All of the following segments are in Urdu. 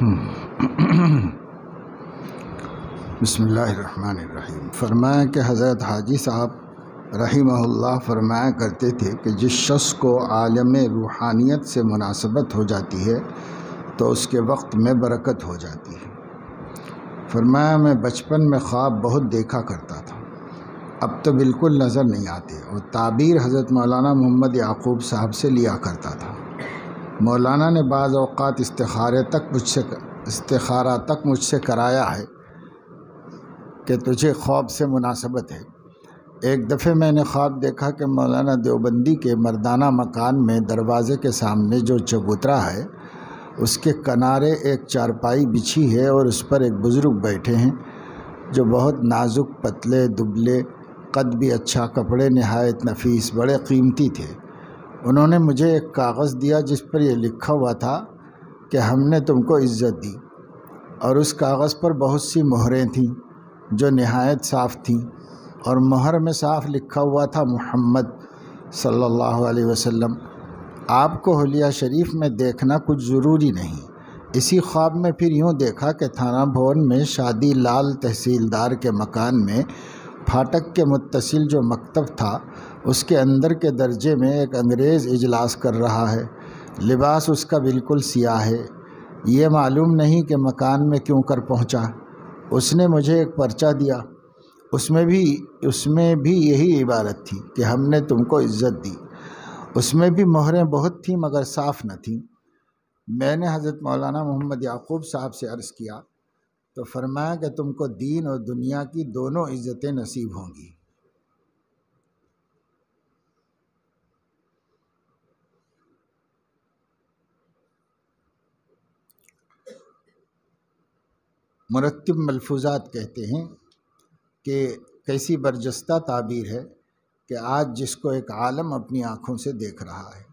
بسم اللہ الرحمن الرحیم۔ فرمایا کہ حضرت حاجی صاحب رحمہ اللہ فرمایا کرتے تھے کہ جس شخص کو عالم روحانیت سے مناسبت ہو جاتی ہے تو اس کے وقت میں برکت ہو جاتی ہے۔ فرمایا میں بچپن میں خواب بہت دیکھا کرتا تھا، اب تو بالکل نظر نہیں آتے، اور تعبیر حضرت مولانا محمد یعقوب صاحب سے لیا کرتا تھا۔ مولانا نے بعض اوقات استخارہ تک مجھ سے کرایا ہے کہ تجھے خواب سے مناسبت ہے۔ ایک دفعہ میں نے خواب دیکھا کہ مولانا دیوبندی کے مردانہ مکان میں دروازے کے سامنے جو چبوترا ہے اس کے کنارے ایک چارپائی بچھی ہے اور اس پر ایک بزرگ بیٹھے ہیں جو بہت نازک، پتلے، دبلے، قد بھی اچھا، کپڑے نہایت نفیس، بڑے قیمتی تھے۔ انہوں نے مجھے ایک کاغذ دیا جس پر یہ لکھا ہوا تھا کہ ہم نے تم کو عزت دی، اور اس کاغذ پر بہت سی مہریں تھیں جو نہایت صاف تھیں، اور مہر میں صاف لکھا ہوا تھا محمد صلی اللہ علیہ وسلم۔ آپ کو حلیہ شریف میں دیکھنا کچھ ضروری نہیں۔ اسی خواب میں پھر یوں دیکھا کہ تھانہ بھون میں شادی لال تحصیلدار کے مکان میں پھاٹک کے متصل جو مکتب تھا اس کے اندر کے درجے میں ایک انگریز اجلاس کر رہا ہے۔ لباس اس کا بالکل سیاہ ہے۔ یہ معلوم نہیں کہ مکان میں کیوں کر پہنچا۔ اس نے مجھے ایک پرچہ دیا، اس میں بھی یہی عبارت تھی کہ ہم نے تم کو عزت دی۔ اس میں بھی مہریں بہت تھیں مگر صاف نہ تھیں۔ میں نے حضرت مولانا محمد یعقوب صاحب سے عرض کیا تو فرمایا کہ تم کو دین اور دنیا کی دونوں عزتیں نصیب ہوں گی۔ مرتب ملفوظات کہتے ہیں کہ کیسی برجستہ تعبیر ہے کہ آج جس کو ایک عالم اپنی آنکھوں سے دیکھ رہا ہے۔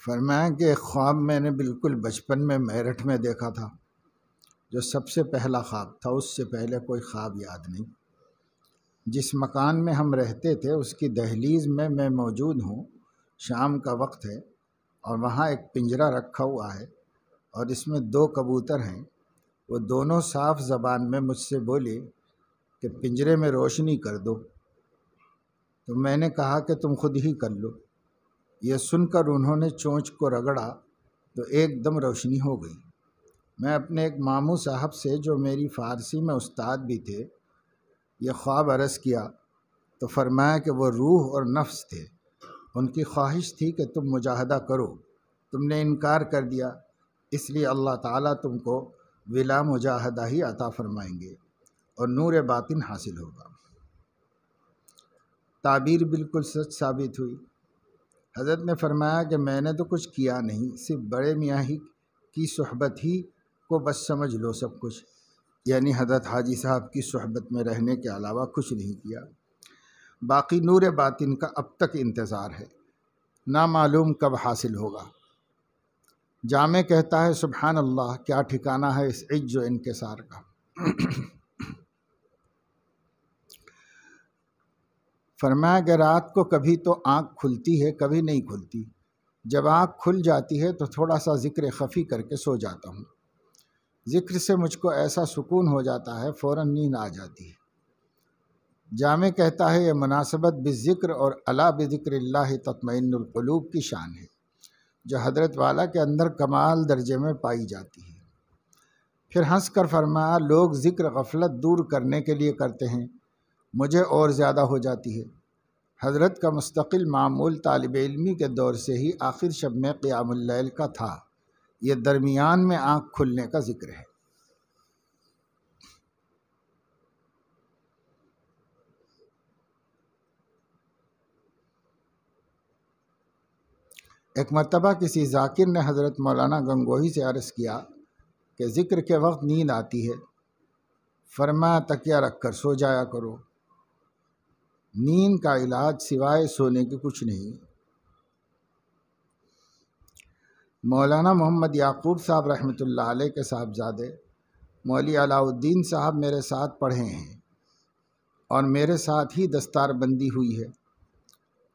فرمایا کہ ایک خواب میں نے بالکل بچپن میں میرٹھ میں دیکھا تھا، جو سب سے پہلا خواب تھا۔ اس سے پہلے کوئی خواب یاد نہیں۔ جس مکان میں ہم رہتے تھے اس کی دہلیز میں میں موجود ہوں، شام کا وقت ہے، اور وہاں ایک پنجرہ رکھا ہوا ہے اور اس میں 2 کبوتر ہیں۔ وہ دونوں صاف زبان میں مجھ سے بولے کہ پنجرے میں روشنی کر دو، تو میں نے کہا کہ تم خود ہی کر لو۔ یہ سن کر انہوں نے چونچ کو رگڑا تو ایک دم روشنی ہو گئی۔ میں اپنے ایک ماموں صاحب سے جو میری فارسی میں استاد بھی تھے یہ خواب عرض کیا تو فرمایا کہ وہ روح اور نفس تھے، ان کی خواہش تھی کہ تم مجاہدہ کرو، تم نے انکار کر دیا، اس لیے اللہ تعالیٰ تم کو بلا مجاہدہ ہی عطا فرمائیں گے اور نور باطن حاصل ہوگا۔ تعبیر بالکل سچ ثابت ہوئی۔ حضرت نے فرمایا کہ میں نے تو کچھ کیا نہیں، صرف بڑے میاں ہی کی صحبت ہی کو بس سمجھ لو سب کچھ، یعنی حضرت حاجی صاحب کی صحبت میں رہنے کے علاوہ کچھ نہیں کیا۔ باقی نور باطن کا اب تک انتظار ہے، نہ معلوم کب حاصل ہوگا۔ جامع کہتا ہے سبحان اللہ، کیا ٹھکانہ ہے اس عجز و انکسار کا۔ فرمایا کہ رات کو کبھی تو آنکھ کھلتی ہے، کبھی نہیں کھلتی۔ جب آنکھ کھل جاتی ہے تو تھوڑا سا ذکر خفی کر کے سو جاتا ہوں۔ ذکر سے مجھ کو ایسا سکون ہو جاتا ہے فوراً نیند آ جاتی ہے۔ جامع کہتا ہے یہ مناسبت بالذکر اور الا بذکر اللہ تطمئن القلوب کی شان ہے جو حضرت والا کے اندر کمال درجے میں پائی جاتی ہے۔ پھر ہنس کر فرمایا لوگ ذکر غفلت دور کرنے کے لیے کرتے ہیں، مجھے اور زیادہ ہو جاتی ہے۔ حضرت کا مستقل معمول طالب علمی کے دور سے ہی آخر شب میں قیام اللیل کا تھا، یہ درمیان میں آنکھ کھلنے کا ذکر ہے۔ ایک مرتبہ کسی ذاکر نے حضرت مولانا گنگوہی سے عرض کیا کہ ذکر کے وقت نیند آتی ہے، فرمایا تکیہ رکھ کر سو جایا کرو، نیند کا علاج سوائے سونے کے کچھ نہیں۔ مولانا محمد یعقوب صاحب رحمۃ اللہ علیہ کے صاحبزادے مولوی علاء الدین صاحب میرے ساتھ پڑھے ہیں اور میرے ساتھ ہی دستار بندی ہوئی ہے۔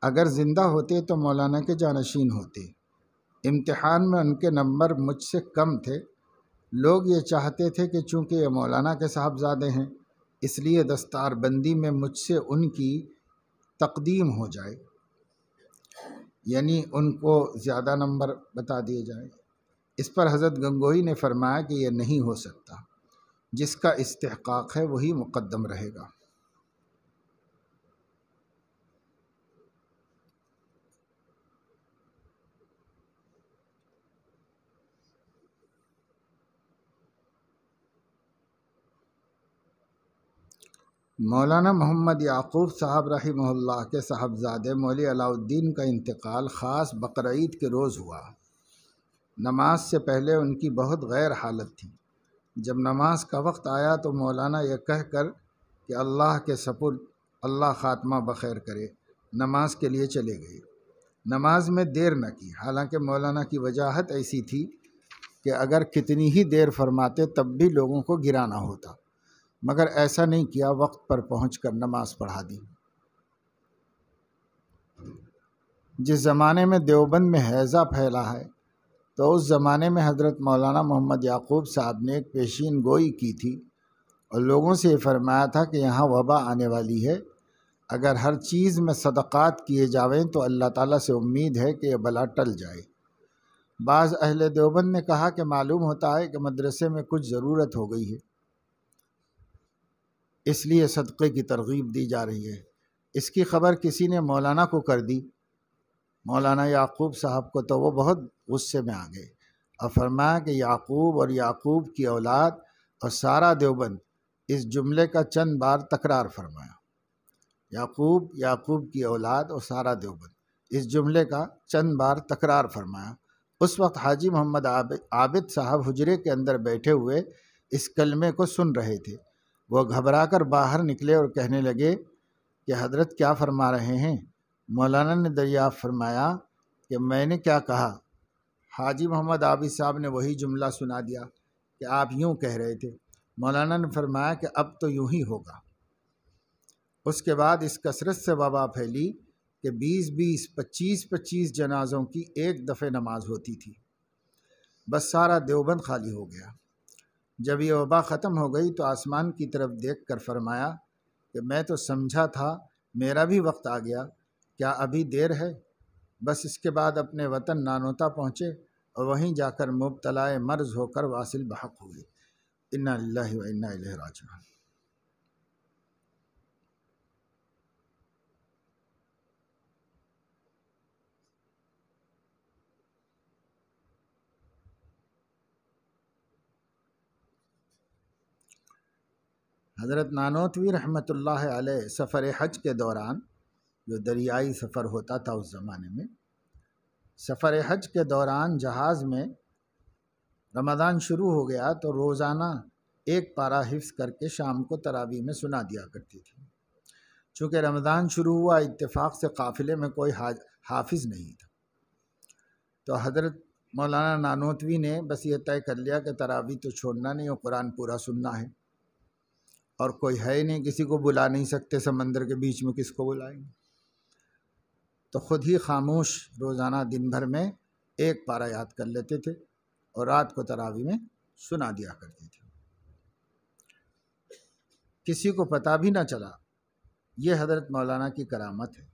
اگر زندہ ہوتے تو مولانا کے جانشین ہوتے۔ امتحان میں ان کے نمبر مجھ سے کم تھے، لوگ یہ چاہتے تھے کہ چونکہ یہ مولانا کے صاحبزادے ہیں اس لیے دستار بندی میں مجھ سے ان کی تقدیم ہو جائے، یعنی ان کو زیادہ نمبر بتا دیے جائیں۔ اس پر حضرت گنگوہی نے فرمایا کہ یہ نہیں ہو سکتا، جس کا استحقاق ہے وہی مقدم رہے گا۔ مولانا محمد یعقوب صاحب رحمہ اللہ کے صاحبزادے مولوی علاء الدین کا انتقال خاص بقرعید کے روز ہوا۔ نماز سے پہلے ان کی بہت غیر حالت تھی۔ جب نماز کا وقت آیا تو مولانا یہ کہہ کر کہ اللہ کے سپرد، اللہ خاتمہ بخیر کرے، نماز کے لیے چلے گئے۔ نماز میں دیر نہ کی، حالانکہ مولانا کی وجاہت ایسی تھی کہ اگر کتنی ہی دیر فرماتے تب بھی لوگوں کو گرانا ہوتا، مگر ایسا نہیں کیا، وقت پر پہنچ کر نماز پڑھا دی۔ جس زمانے میں دیوبند میں ہیضہ پھیلا ہے تو اس زمانے میں حضرت مولانا محمد یعقوب صاحب نے ایک پیشین گوئی کی تھی اور لوگوں سے یہ فرمایا تھا کہ یہاں وبا آنے والی ہے، اگر ہر چیز میں صدقات کیے جاویں تو اللہ تعالیٰ سے امید ہے کہ یہ بلا ٹل جائے۔ بعض اہل دیوبند نے کہا کہ معلوم ہوتا ہے کہ مدرسے میں کچھ ضرورت ہو گئی ہے، اس لیے صدقے کی ترغیب دی جا رہی ہے۔ اس کی خبر کسی نے مولانا کو کر دی، مولانا یعقوب صاحب کو، تو وہ بہت غصے میں آ گئے اور فرمایا کہ یعقوب اور یعقوب کی اولاد اور سارا دیوبند، اس جملے کا چند بار تکرار فرمایا۔ یعقوب، یعقوب کی اولاد اور سارا دیوبند، اس جملے کا چند بار تکرار فرمایا۔ اس وقت حاجی محمد عابد صاحب حجرے کے اندر بیٹھے ہوئے اس کلمے کو سن رہے تھے۔ وہ گھبرا کر باہر نکلے اور کہنے لگے کہ حضرت کیا فرما رہے ہیں؟ مولانا نے دریافت فرمایا کہ میں نے کیا کہا؟ حاجی محمد عابد صاحب نے وہی جملہ سنا دیا کہ آپ یوں کہہ رہے تھے۔ مولانا نے فرمایا کہ اب تو یوں ہی ہوگا۔ اس کے بعد اس کثرت سے وبا پھیلی کہ 20-20، 25-25 جنازوں کی ایک دفعہ نماز ہوتی تھی۔ بس سارا دیوبند خالی ہو گیا۔ جب یہ وبا ختم ہو گئی تو آسمان کی طرف دیکھ کر فرمایا کہ میں تو سمجھا تھا میرا بھی وقت آ گیا، کیا ابھی دیر ہے؟ بس اس کے بعد اپنے وطن نانوتا پہنچے اور وہیں جا کر مبتلا مرض ہو کر واصل بحق ہوئے۔ انا للہ و انا الیہ راجعون۔ حضرت نانوتوی رحمۃ اللہ علیہ سفر حج کے دوران، جو دریائی سفر ہوتا تھا اس زمانے میں، سفر حج کے دوران جہاز میں رمضان شروع ہو گیا تو روزانہ ایک پارہ حفظ کر کے شام کو تراویح میں سنا دیا کرتی تھی۔ چونکہ رمضان شروع ہوا، اتفاق سے قافلے میں کوئی حافظ نہیں تھا، تو حضرت مولانا نانوتوی نے بس یہ طے کر لیا کہ تراویح تو چھوڑنا نہیں اور قرآن پورا سننا ہے، اور کوئی ہے نہیں، کسی کو بلا نہیں سکتے، سمندر کے بیچ میں کس کو بلائیں گے، تو خود ہی خاموش روزانہ دن بھر میں ایک پارہ یاد کر لیتے تھے اور رات کو تراویح میں سنا دیا کرتے تھے۔ کسی کو پتہ بھی نہ چلا۔ یہ حضرت مولانا کی کرامت ہے۔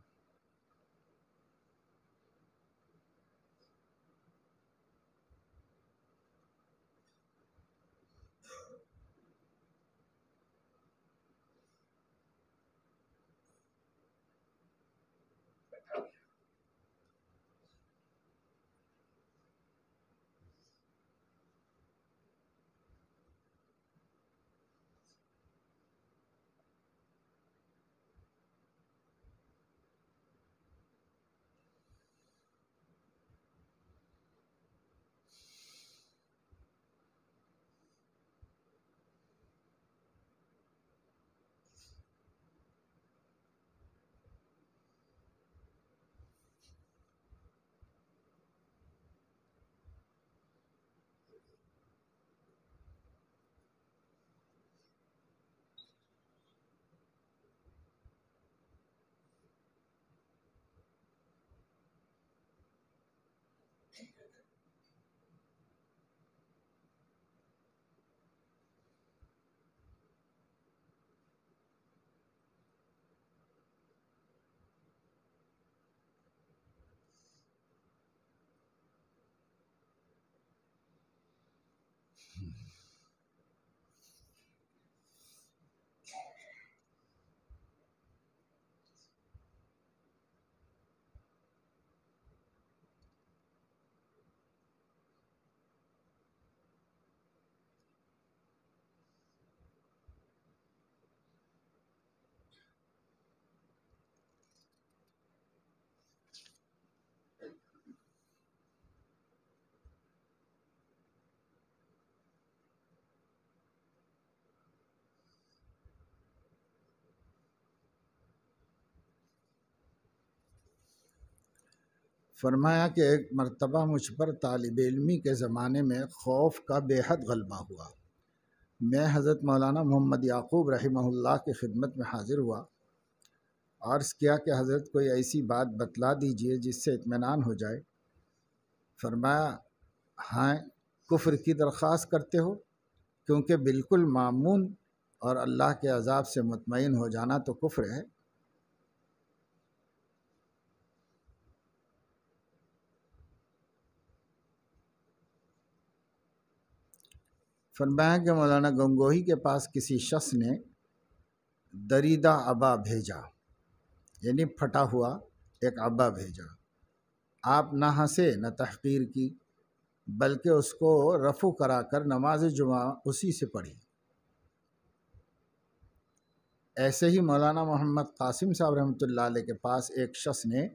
فرمایا کہ ایک مرتبہ مجھ پر طالب علمی کے زمانے میں خوف کا بے حد غلبہ ہوا۔ میں حضرت مولانا محمد یعقوب رحمہ اللہ کی خدمت میں حاضر ہوا، عرض کیا کہ حضرت کوئی ایسی بات بتلا دیجئے جس سے اطمینان ہو جائے۔ فرمایا ہاں، کفر کی درخواست کرتے ہو؟ کیونکہ بالکل مامون اور اللہ کے عذاب سے مطمئن ہو جانا تو کفر ہے۔ فرمایا کہ مولانا گنگوہی کے پاس کسی شخص نے دریدہ عبا بھیجا، یعنی پھٹا ہوا ایک عبا بھیجا۔ آپ نہ ہنسے نہ تحقیر کی، بلکہ اس کو رفع کرا کر نماز جمعہ اسی سے پڑھی۔ ایسے ہی مولانا محمد قاسم صاحب رحمۃ اللہ علیہ کے پاس ایک شخص نے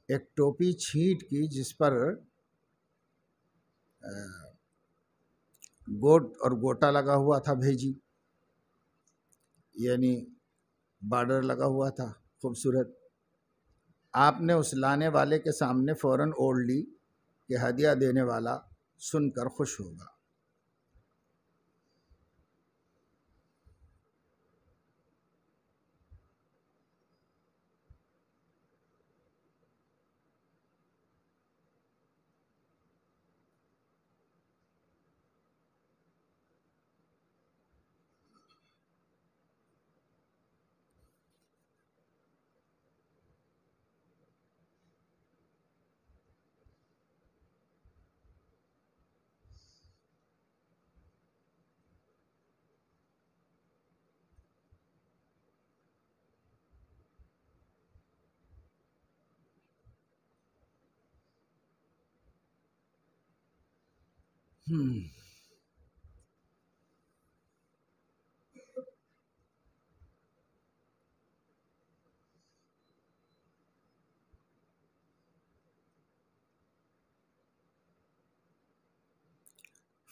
ایک ٹوپی چھینٹ کی جس پر گوٹ اور گوٹا لگا ہوا تھا بھیجی، یعنی بارڈر لگا ہوا تھا خوبصورت۔ آپ نے اس لانے والے کے سامنے فوراً اوڑھ لی کہ ہدیہ دینے والا سن کر خوش ہوگا۔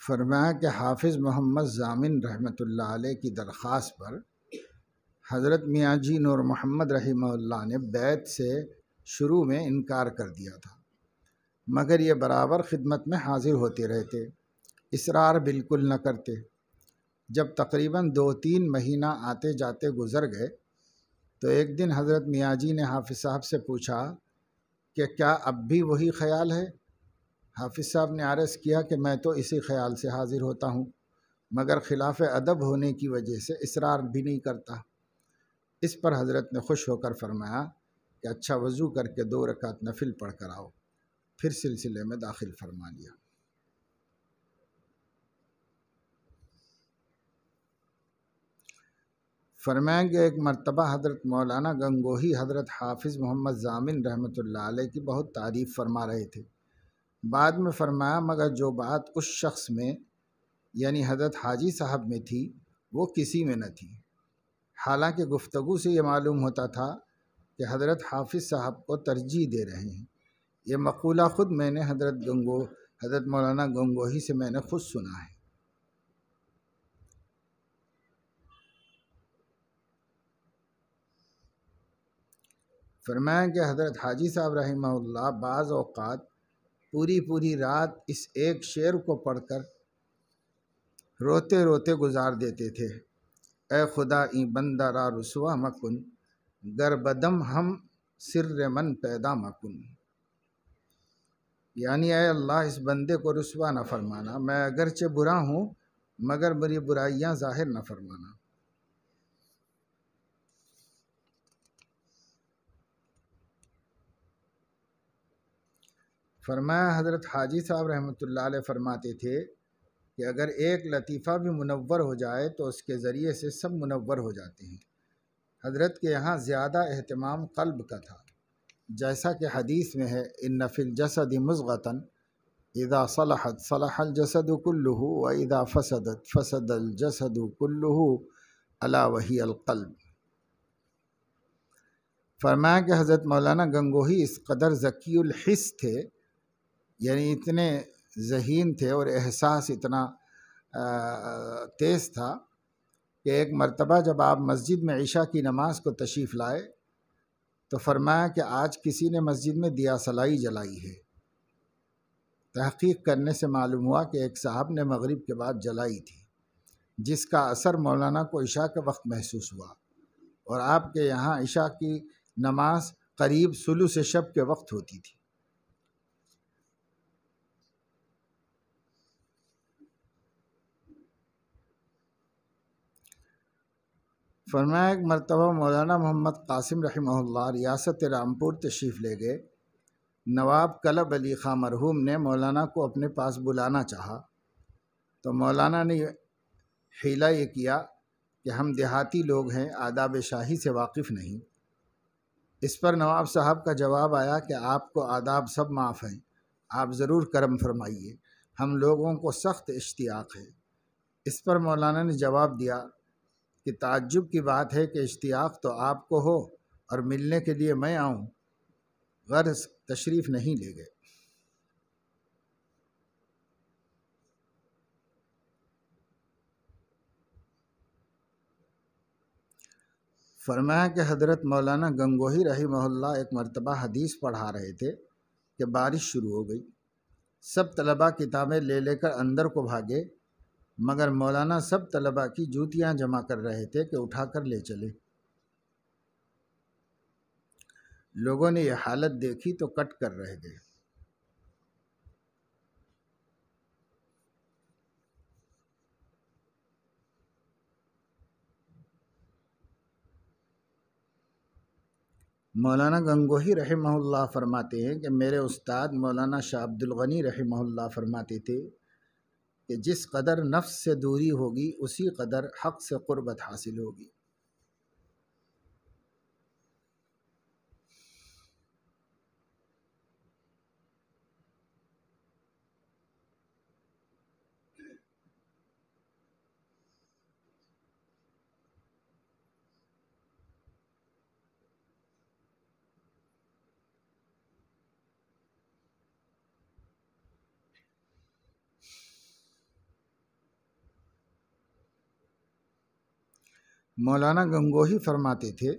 فرمایا کہ حافظ محمد ضامن رحمۃ اللہ علیہ کی درخواست پر حضرت میاں جی نور محمد رحمہ اللہ نے بیعت سے شروع میں انکار کر دیا تھا، مگر یہ برابر خدمت میں حاضر ہوتے رہتے، اصرار بالکل نہ کرتے۔ جب تقریباً 2-3 مہینہ آتے جاتے گزر گئے تو ایک دن حضرت میاں جی نے حافظ صاحب سے پوچھا کہ کیا اب بھی وہی خیال ہے؟ حافظ صاحب نے عرض کیا کہ میں تو اسی خیال سے حاضر ہوتا ہوں، مگر خلاف ادب ہونے کی وجہ سے اصرار بھی نہیں کرتا۔ اس پر حضرت نے خوش ہو کر فرمایا کہ اچھا، وضو کر کے 2 رکعت نفل پڑھ کر آؤ۔ پھر سلسلے میں داخل فرما لیا۔ فرمائیں کہ ایک مرتبہ حضرت مولانا گنگوہی حضرت حافظ محمد ضامن رحمۃ اللہ علیہ کی بہت تعریف فرما رہے تھے۔ بعد میں فرمایا مگر جو بات اس شخص میں یعنی حضرت حاجی صاحب میں تھی وہ کسی میں نہ تھی، حالانکہ گفتگو سے یہ معلوم ہوتا تھا کہ حضرت حافظ صاحب کو ترجیح دے رہے ہیں۔ یہ مقولہ خود میں نے حضرت مولانا گنگوہی سے میں نے خود سنا ہے۔ فرمایا کہ حضرت حاجی صاحب رحمہ اللہ بعض اوقات پوری رات اس ایک شعر کو پڑھ کر روتے روتے گزار دیتے تھے: اے خدا این بندہ را رسوا مکن، گر بدم ہم سر من پیدا مکن۔ یعنی اے اللہ اس بندے کو رسوا نہ فرمانا، میں اگرچہ برا ہوں مگر میری برائیاں ظاہر نہ فرمانا۔ فرمایا حضرت حاجی صاحب رحمۃ اللہ علیہ فرماتے تھے کہ اگر ایک لطیفہ بھی منور ہو جائے تو اس کے ذریعے سے سب منور ہو جاتے ہیں۔ حضرت کے یہاں زیادہ اہتمام قلب کا تھا، جیسا کہ حدیث میں ہے ان فی الجسد مضغۃ اذا صلحت صلح الجسد كله واذا فسدت فسد الجسد كله الا وهي القلب۔ فرمایا کہ حضرت مولانا گنگوہی اس قدر ذکی الحس تھے، یعنی اتنے ذہین تھے اور احساس اتنا تیز تھا کہ ایک مرتبہ جب آپ مسجد میں عشاء کی نماز کو تشریف لائے تو فرمایا کہ آج کسی نے مسجد میں دیا سلائی جلائی ہے۔ تحقیق کرنے سے معلوم ہوا کہ ایک صاحب نے مغرب کے بعد جلائی تھی، جس کا اثر مولانا کو عشاء کے وقت محسوس ہوا، اور آپ کے یہاں عشاء کی نماز قریب ثلث شب کے وقت ہوتی تھی۔ فرمایا ایک مرتبہ مولانا محمد قاسم رحمہ اللہ ریاست رامپور تشریف لے گئے۔ نواب کلب علی خان مرحوم نے مولانا کو اپنے پاس بلانا چاہا تو مولانا نے حیلہ یہ کیا کہ ہم دیہاتی لوگ ہیں، آداب شاہی سے واقف نہیں۔ اس پر نواب صاحب کا جواب آیا کہ آپ کو آداب سب معاف ہیں، آپ ضرور کرم فرمائیے، ہم لوگوں کو سخت اشتیاق ہے۔ اس پر مولانا نے جواب دیا کہ تعجب کی بات ہے کہ اشتیاق تو آپ کو ہو اور ملنے کے لیے میں آؤں، غرض تشریف نہیں لے گئے۔ فرمایا کہ حضرت مولانا گنگوہی رحمہ اللہ ایک مرتبہ حدیث پڑھا رہے تھے کہ بارش شروع ہو گئی، سب طلباء کتابیں لے لے کر اندر کو بھاگے، مگر مولانا سب طلباء کی جوتیاں جمع کر رہے تھے کہ اٹھا کر لے چلے۔ لوگوں نے یہ حالت دیکھی تو کٹ کر رہ گئے۔ مولانا گنگوہی رحمہ اللہ فرماتے ہیں کہ میرے استاد مولانا شاہ عبد الغنی رحمہ اللہ فرماتے تھے کہ جس قدر نفس سے دوری ہوگی اسی قدر حق سے قربت حاصل ہوگی۔ مولانا گنگوہی فرماتے تھے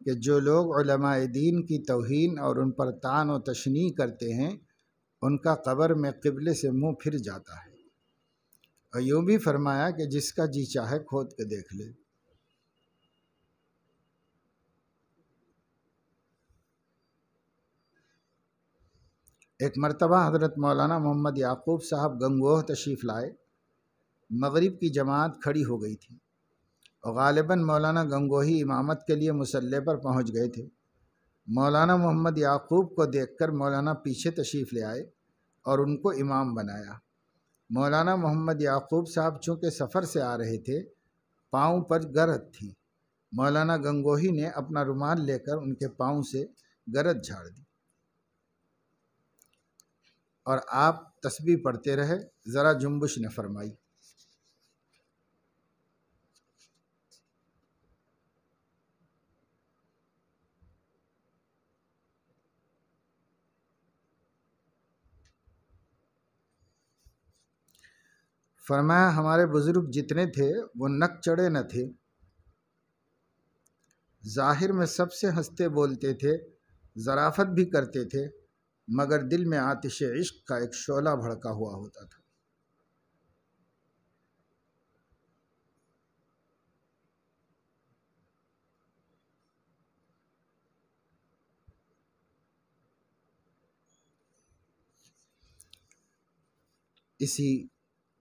کہ جو لوگ علماء دین کی توہین اور ان پر طعن و تشنیع کرتے ہیں ان کا قبر میں قبلے سے منہ پھر جاتا ہے، اور یوں بھی فرمایا کہ جس کا جی چاہے کھود کے دیکھ لے۔ ایک مرتبہ حضرت مولانا محمد یعقوب صاحب گنگوہ تشریف لائے، مغرب کی جماعت کھڑی ہو گئی تھی اور غالباً مولانا گنگوہی امامت کے لیے مصلی پر پہنچ گئے تھے۔ مولانا محمد یعقوب کو دیکھ کر مولانا پیچھے تشریف لے آئے اور ان کو امام بنایا۔ مولانا محمد یعقوب صاحب چونکہ سفر سے آ رہے تھے، پاؤں پر گرد تھی، مولانا گنگوہی نے اپنا رومال لے کر ان کے پاؤں سے گرد جھاڑ دی اور آپ تسبیح پڑھتے رہے، ذرا جنبش نہ فرمائی۔ فرمایا ہمارے بزرگ جتنے تھے وہ نک چڑھے نہ تھے، ظاہر میں سب سے ہنستے بولتے تھے، ظرافت بھی کرتے تھے، مگر دل میں آتش عشق کا ایک شعلہ بھڑکا ہوا ہوتا تھا۔ اسی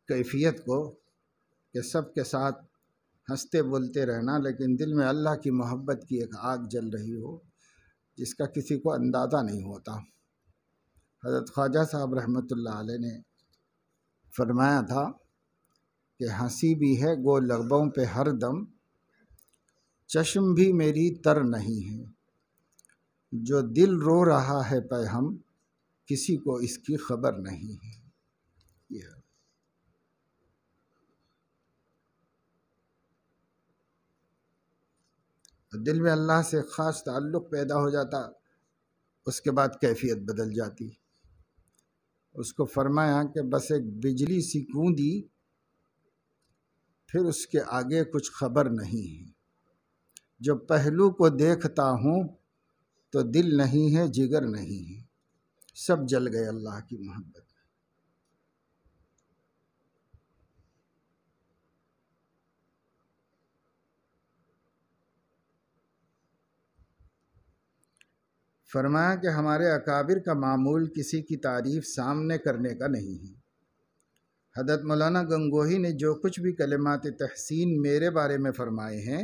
کیفیت کو کہ سب کے ساتھ ہنستے بولتے رہنا لیکن دل میں اللہ کی محبت کی ایک آگ جل رہی ہو جس کا کسی کو اندازہ نہیں ہوتا۔ حضرت خواجہ صاحب رحمۃ اللہ علیہ نے فرمایا تھا کہ ہنسی بھی ہے گو لبوں پہ ہر دم، چشم بھی میری تر نہیں ہے، جو دل رو رہا ہے پہ ہم، کسی کو اس کی خبر نہیں ہے۔ یہ دل میں اللہ سے خاص تعلق پیدا ہو جاتا، اس کے بعد کیفیت بدل جاتی۔ اس کو فرمایا کہ بس ایک بجلی سی گوندی، پھر اس کے آگے کچھ خبر نہیں ہے، جو پہلو کو دیکھتا ہوں تو دل نہیں ہے جگر نہیں ہے، سب جل گئے اللہ کی محبت۔ فرمایا کہ ہمارے اکابر کا معمول کسی کی تعریف سامنے کرنے کا نہیں ہے۔ حضرت مولانا گنگوہی نے جو کچھ بھی کلمات تحسین میرے بارے میں فرمائے ہیں،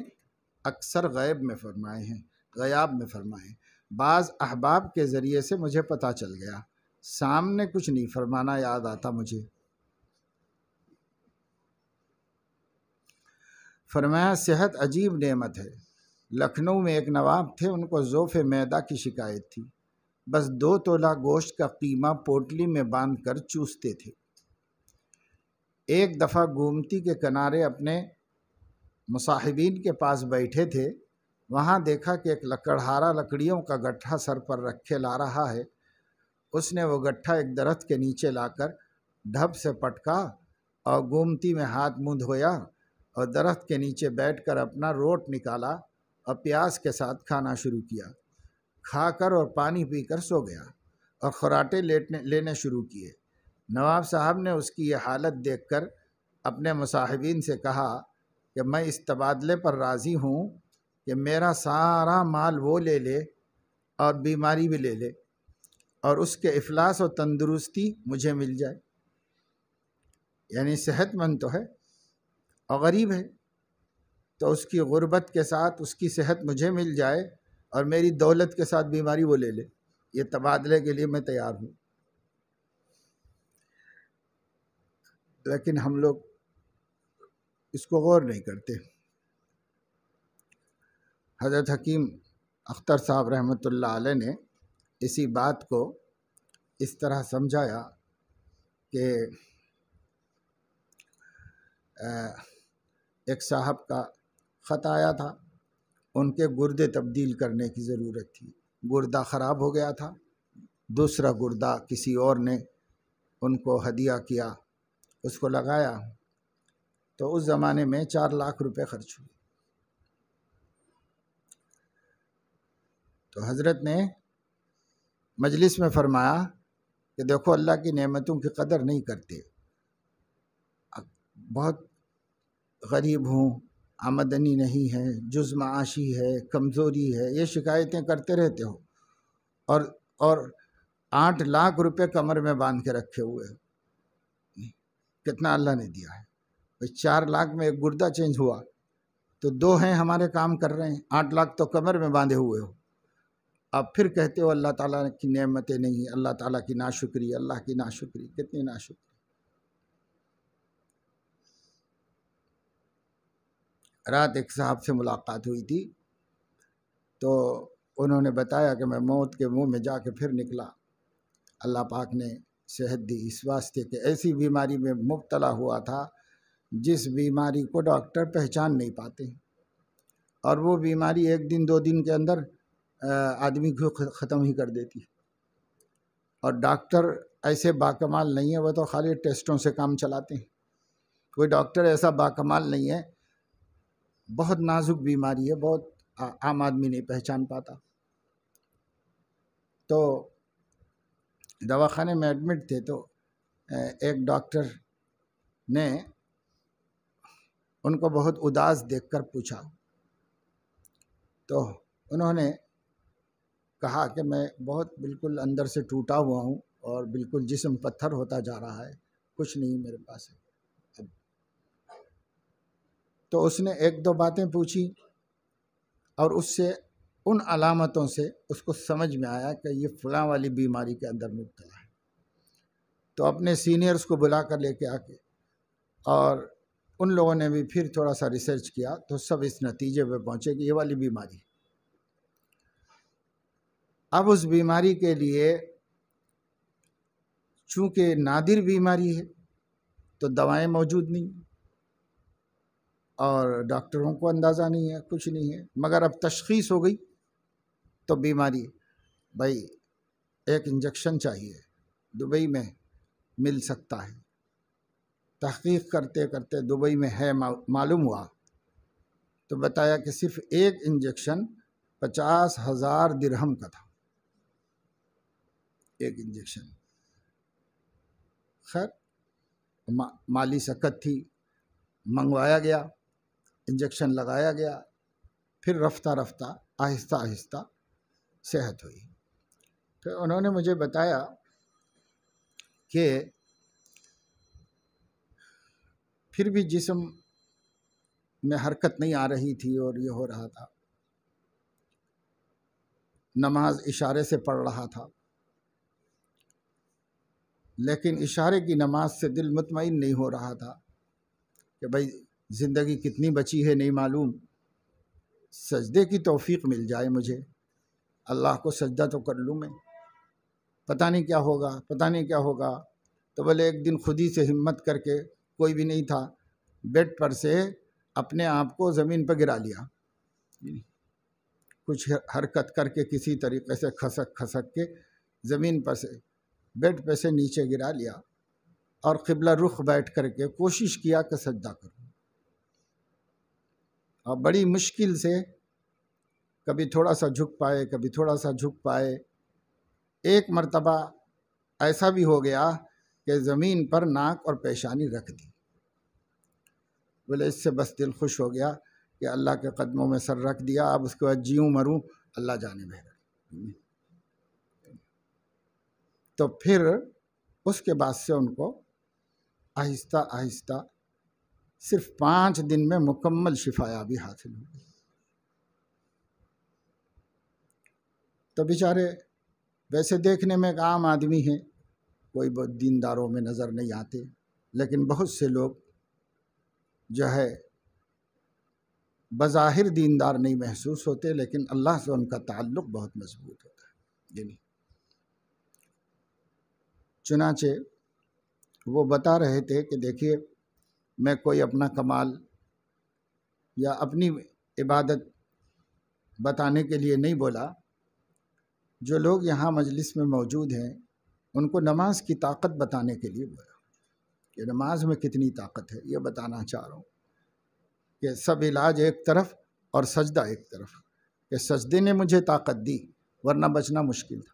اکثر غیب میں فرمائے ہیں، غیاب میں فرمائے ہیں۔ بعض احباب کے ذریعے سے مجھے پتہ چل گیا، سامنے کچھ نہیں فرمانا یاد آتا مجھے۔ فرمایا صحت عجیب نعمت ہے۔ لکھنؤ میں ایک نواب تھے، ان کو ذوف معدہ کی شکایت تھی، بس 2 تولہ گوشت کا قیمہ پوٹلی میں باندھ کر چوستے تھے۔ ایک دفعہ گومتی کے کنارے اپنے مصاحبین کے پاس بیٹھے تھے، وہاں دیکھا کہ ایک لکڑہارا لکڑیوں کا گٹھا سر پر رکھے لا رہا ہے۔ اس نے وہ گٹھا ایک درخت کے نیچے لا کر ڈھب سے پٹکا اور گومتی میں ہاتھ منہ دھویا اور درخت کے نیچے بیٹھ کر اپنا روٹ نکالا اور پیاز کے ساتھ کھانا شروع کیا۔ کھا کر اور پانی پی کر سو گیا اور خراٹے لینے شروع کیے۔ نواب صاحب نے اس کی یہ حالت دیکھ کر اپنے مصاحبین سے کہا کہ میں اس تبادلے پر راضی ہوں کہ میرا سارا مال وہ لے لے اور بیماری بھی لے لے، اور اس کے افلاس و تندرستی مجھے مل جائے۔ یعنی صحت مند تو ہے اور غریب ہے، تو اس کی غربت کے ساتھ اس کی صحت مجھے مل جائے اور میری دولت کے ساتھ بیماری وہ لے لے، یہ تبادلے کے لیے میں تیار ہوں۔ لیکن ہم لوگ اس کو غور نہیں کرتے۔ حضرت حکیم اختر صاحب رحمۃ اللہ علیہ نے اسی بات کو اس طرح سمجھایا کہ ایک صاحب کا خط آیا تھا، ان کے گردے تبدیل کرنے کی ضرورت تھی، گردہ خراب ہو گیا تھا، دوسرا گردہ کسی اور نے ان کو ہدیہ کیا، اس کو لگایا، تو اس زمانے میں 4 لاکھ روپے خرچ ہوئے۔ تو حضرت نے مجلس میں فرمایا کہ دیکھو اللہ کی نعمتوں کی قدر نہیں کرتے، بہت غریب ہوں، آمدنی نہیں ہے، جز معاشی ہے، کمزوری ہے، یہ شکایتیں کرتے رہتے ہو، اور 8 لاکھ روپے کمر میں باندھ کے رکھے ہوئے ہو، کتنا اللہ نے دیا ہے۔ 4 لاکھ میں ایک گردہ چینج ہوا تو 2 ہیں ہمارے کام کر رہے ہیں، 8 لاکھ تو کمر میں باندھے ہوئے ہو، اب پھر کہتے ہو اللہ تعالیٰ کی نعمتیں نہیں، اللہ تعالیٰ کی ناشکری، اللہ کی ناشکری، کتنی ناشکری۔ رات ایک صاحب سے ملاقات ہوئی تھی، تو انہوں نے بتایا کہ میں موت کے منہ میں جا کے پھر نکلا، اللہ پاک نے صحت دی اس واسطے کہ ایسی بیماری میں مبتلا ہوا تھا جس بیماری کو ڈاکٹر پہچان نہیں پاتے، اور وہ بیماری 1 دن 2 دن کے اندر آدمی کو ختم ہی کر دیتی، اور ڈاکٹر ایسے باکمال نہیں ہے، وہ تو خالی ٹیسٹوں سے کام چلاتے ہیں، کوئی ڈاکٹر ایسا باکمال نہیں ہے، بہت نازک بیماری ہے، بہت عام آدمی نہیں پہچان پاتا۔ تو دواخانے میں ایڈمٹ تھے، تو ایک ڈاکٹر نے ان کو بہت اداس دیکھ کر پوچھا، تو انہوں نے کہا کہ میں بہت بالکل اندر سے ٹوٹا ہوا ہوں اور بالکل جسم پتھر ہوتا جا رہا ہے، کچھ نہیں میرے پاس ہے۔ تو اس نے 1-2 باتیں پوچھی اور اس سے ان علامتوں سے اس کو سمجھ میں آیا کہ یہ فلاں والی بیماری کے اندر مبتلا ہے۔ تو اپنے سینئرز کو بلا کر لے کے آ کے اور ان لوگوں نے بھی پھر تھوڑا سا ریسرچ کیا تو سب اس نتیجے پہ پہنچے کہ یہ والی بیماری. اب اس بیماری کے لیے چونکہ نادر بیماری ہے تو دوائیں موجود نہیں اور ڈاکٹروں کو اندازہ نہیں ہے، کچھ نہیں ہے، مگر اب تشخیص ہو گئی تو بیماری. بھائی ایک انجیکشن چاہیے، دبئی میں مل سکتا ہے. تحقیق کرتے کرتے دبئی میں ہے معلوم ہوا تو بتایا کہ صرف ایک انجیکشن 50,000 درہم کا تھا، ایک انجیکشن. خیر مالی سکت تھی، منگوایا گیا، انجیکشن لگایا گیا، پھر رفتہ رفتہ آہستہ آہستہ صحت ہوئی. تو انہوں نے مجھے بتایا کہ پھر بھی جسم میں حرکت نہیں آ رہی تھی اور یہ ہو رہا تھا. نماز اشارے سے پڑھ رہا تھا، لیکن اشارے کی نماز سے دل مطمئن نہیں ہو رہا تھا کہ بھائی زندگی کتنی بچی ہے نہیں معلوم، سجدے کی توفیق مل جائے مجھے، اللہ کو سجدہ تو کر لوں میں، پتہ نہیں کیا ہوگا، پتہ نہیں کیا ہوگا. تو بولے ایک دن خود ہی سے ہمت کر کے، کوئی بھی نہیں تھا، بیڈ پر سے اپنے آپ کو زمین پہ گرا لیا، کچھ حرکت کر کے کسی طریقے سے کھسک کھسک کے زمین پر سے بیڈ پہ سے نیچے گرا لیا اور قبلہ رخ بیٹھ کر کے کوشش کیا کہ سجدہ کروں. اور بڑی مشکل سے کبھی تھوڑا سا جھک پائے، کبھی تھوڑا سا جھک پائے. ایک مرتبہ ایسا بھی ہو گیا کہ زمین پر ناک اور پیشانی رکھ دی. بولے اس سے بس دل خوش ہو گیا کہ اللہ کے قدموں میں سر رکھ دیا، اب اس کے بعد جیوں مروں اللہ جانے بہتر. تو پھر اس کے بعد سے ان کو آہستہ آہستہ صرف 5 دن میں مکمل شفایابی حاصل ہوئی. تو بیچارے ویسے دیکھنے میں ایک عام آدمی ہیں، کوئی بہت دینداروں میں نظر نہیں آتے، لیکن بہت سے لوگ جو ہے بظاہر دیندار نہیں محسوس ہوتے، لیکن اللہ سے ان کا تعلق بہت مضبوط ہوتا ہے. چنانچہ وہ بتا رہے تھے کہ دیکھیے میں کوئی اپنا کمال یا اپنی عبادت بتانے کے لیے نہیں بولا، جو لوگ یہاں مجلس میں موجود ہیں ان کو نماز کی طاقت بتانے کے لیے بولا کہ نماز میں کتنی طاقت ہے. یہ بتانا چاہ رہا ہوں کہ سب علاج ایک طرف اور سجدہ ایک طرف، کہ سجدے نے مجھے طاقت دی ورنہ بچنا مشکل تھا.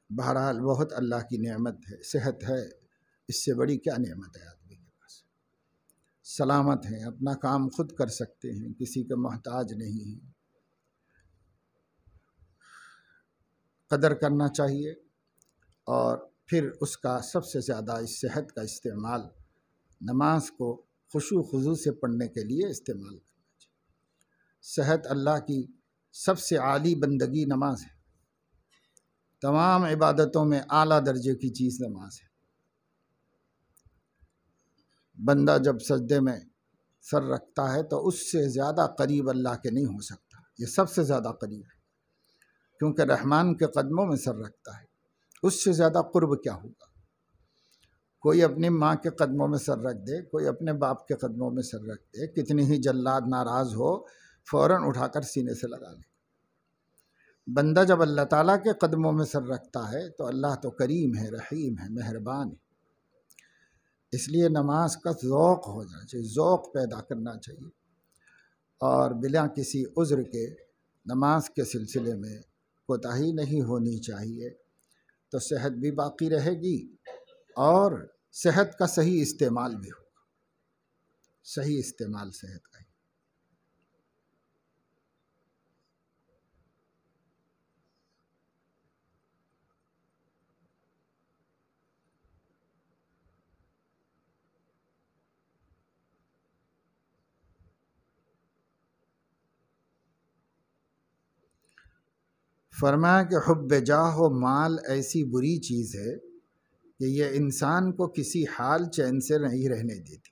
بہرحال بہت اللہ کی نعمت ہے، صحت ہے، اس سے بڑی کیا نعمت ہے آدمی کے پاس. سلامت ہیں، اپنا کام خود کر سکتے ہیں، کسی کے محتاج نہیں ہیں. قدر کرنا چاہیے اور پھر اس کا سب سے زیادہ اس صحت کا استعمال نماز کو خشوع خضوع سے پڑھنے کے لیے استعمال کرنا چاہیے. صحت اللہ کی سب سے عالی بندگی نماز ہے، تمام عبادتوں میں اعلیٰ درجے کی چیز نماز ہے. بندہ جب سجدے میں سر رکھتا ہے تو اس سے زیادہ قریب اللہ کے نہیں ہو سکتا، یہ سب سے زیادہ قریب ہے، کیونکہ رحمان کے قدموں میں سر رکھتا ہے. اس سے زیادہ قرب کیا ہوگا؟ کوئی اپنی ماں کے قدموں میں سر رکھ دے، کوئی اپنے باپ کے قدموں میں سر رکھ دے، کتنی ہی جلاد ناراض ہو فوراً اٹھا کر سینے سے لگا لے. بندہ جب اللہ تعالیٰ کے قدموں میں سر رکھتا ہے تو اللہ تو کریم ہے، رحیم ہے، مہربان ہے. اس لیے نماز کا ذوق ہو جانا چاہیے، ذوق پیدا کرنا چاہیے، اور بلا کسی عذر کے نماز کے سلسلے میں کوتاہی نہیں ہونی چاہیے. تو صحت بھی باقی رہے گی اور صحت کا صحیح استعمال بھی ہوگا، صحیح استعمال صحت کا. فرمایا کہ حب جاہ و مال ایسی بری چیز ہے کہ یہ انسان کو کسی حال چین سے نہیں رہنے دیتی۔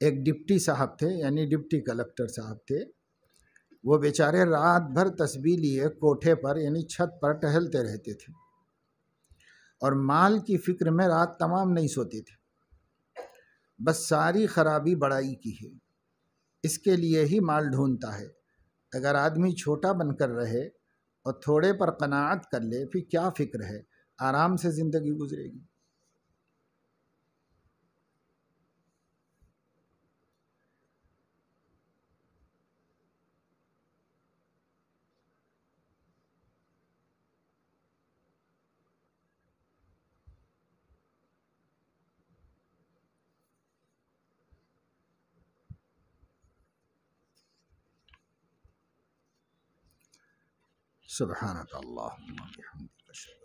ایک ڈپٹی صاحب تھے، یعنی ڈپٹی کلکٹر صاحب تھے، وہ بیچارے رات بھر تسبیح لیے کوٹھے پر یعنی چھت پر ٹہلتے رہتے تھے اور مال کی فکر میں رات تمام نہیں سوتے تھے۔ بس ساری خرابی بڑائی کی ہے، اس کے لیے ہی مال ڈھونڈتا ہے۔ اگر آدمی چھوٹا بن کر رہے اور تھوڑے پر قناعت کر لے پھر کیا فکر ہے، آرام سے زندگی گزرے گی۔ سبحانک اللہم و بحمدک۔